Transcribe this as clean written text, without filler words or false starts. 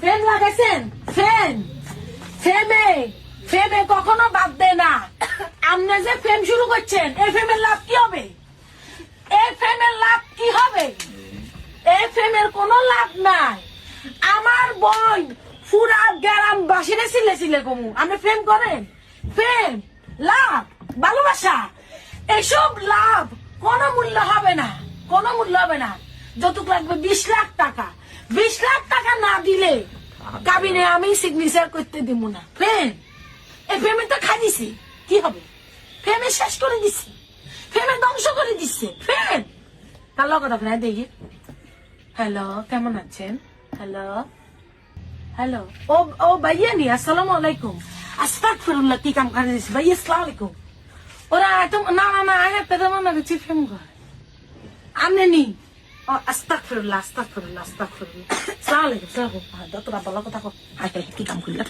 Fan লাগাইছেন? Fan ফেমে ফেমে কখনো বাদ দেয় না। আপনি যে ফেম শুরু করছেন, এই ফেমের লাভ কি হবে? এই ফেমের লাভ কি হবে? এই ফেমের কোনো লাভ নাই। আমার বোন পুরা গ্রাম বাসিরে সিলে সিলে কমু। আপনি ফেম করেন? ফেম, লাভ, ভালোবাসা, এসব লাভ কোনো মূল্য হবে না, কোনো মূল্য হবে না। যতটুকু লাগবে 20 লাখ টাকা। 20 লাখ টাকা না দিলে কাবিনে আমি সিগনেচার করতে দিব না। ফেম, এই ফেমে তো খাই দিছি, কি হবে? ফেমে শেষ করে দিছি, ফেমে ধ্বংস করে দিচ্ছে। ফেম কার কথা আপনার দেখি। হ্যালো, কেমন আছেন? হ্যালো হ্যালো, ও ও ভাইয়া নি, আসসালামু আলাইকুম। আস্তাগফিরুল্লাহ, কি কাম করে দিছি ভাইয়া? আসসালামু আলাইকুম। ওরা এত না না না আগে পেদা মনে করছি ফেম করে আমনে নি। ও আস্তাগফিরুল্লাহ, আস্তাগফিরুল্লাহ, আস্তাগফিরুল্লাহ। আসসালামু আলাইকুম, আসসালামু আলাইকুম। যতটা ভালো কথা কো, কি কাম করলে